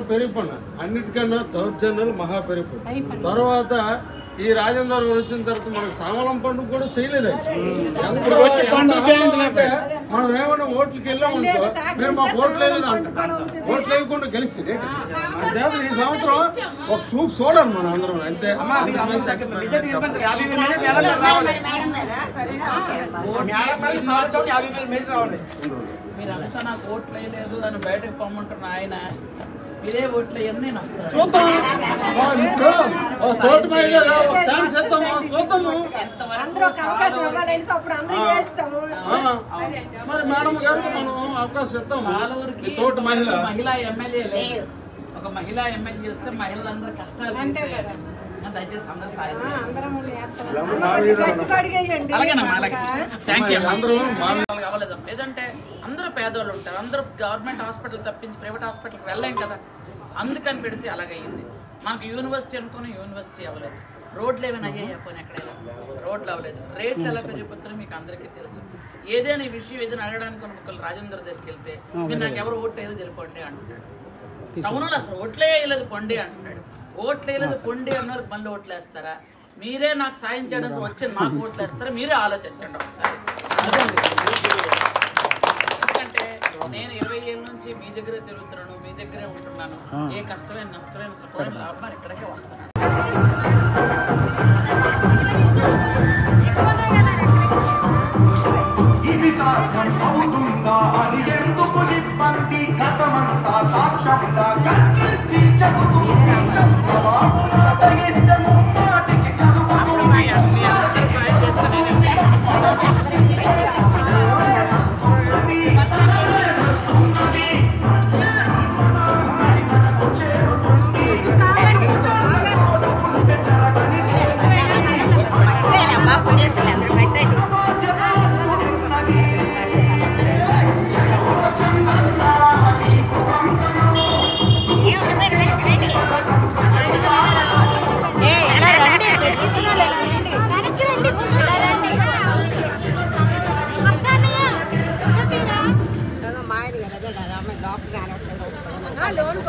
పెరిగిపోయినా అన్నిటికన్నా దౌర్జన్యాలు మహా పెరిగిపోయి తర్వాత ఈ రాజేంద్ర వచ్చిన తర్వాత మనకు సామలం పండుగ కూడా చేయలేదు. మనం ఏమన్నా ఓట్లకి వెళ్ళామనుకో మీరు మాకు ఓట్లు వేయలేదు అంట, ఓట్లు వేయకుండా కలిసి ఈ సంవత్సరం ఒక సూప్ చూడాలి మనం అందరం అంతే. మీరంతా నాకు ఓట్లు వేయలేదు అని బయటకు పొమ్మంటున్న ఆయన ఇదే ఓట్లు అన్నీ మరి మేడం గారికి మనం అవకాశం ఇస్తాము. తోటి మహిళా ఎమ్మెల్యే లేదు, ఒక మహిళా ఎమ్మెల్యే చేస్తే మహిళలందరూ కష్టాలు దయచేసి అందరూ అవ్వలేదు. లేదంటే అందరూ పేదవాళ్ళు ఉంటారు, అందరూ గవర్నమెంట్ హాస్పిటల్ తప్పించి ప్రైవేట్ హాస్పిటల్కి వెళ్ళలేం కదా, అందుకని పెడితే అలాగయ్యింది. మనకు యూనివర్సిటీ అనుకుని యూనివర్సిటీ అవ్వలేదు, రోడ్లు ఏమైనా అయ్యాయి పోనీ ఎక్కడైనా రోడ్లు అవ్వలేదు, రేట్లు ఎలా పెరిగిపోతారో మీకు అందరికీ తెలుసు. ఏదైనా విషయం ఏదైనా అడగడానికి ఒకళ్ళు రాజేంద్ర దగ్గరికి వెళ్తే మీరు నాకు ఎవరు ఓట్లు వేయలేదు తెలిపండి అంటున్నాడు. టౌన్లో అసలు ఓట్లే వేయలేదు పొండి అంటున్నాడు. ఓట్లు వేయలేదు పొండి అన్నారు, మళ్ళీ ఓట్లు వేస్తారా? మీరే నాకు సాయం చేయడానికి వచ్చి నాకు ఓట్లు వేస్తారా? మీరే ఆలోచించండి ఒకసారి. ఎందుకంటే నేను 20 ఏళ్ళ నుంచి మీ దగ్గరే తిరుగుతున్నాను, మీ దగ్గరే ఉంటున్నాను. ఏ కష్టమైన నష్టమైన సుఖమైన లాభం ఇక్కడికే వస్తున్నాను. లోన్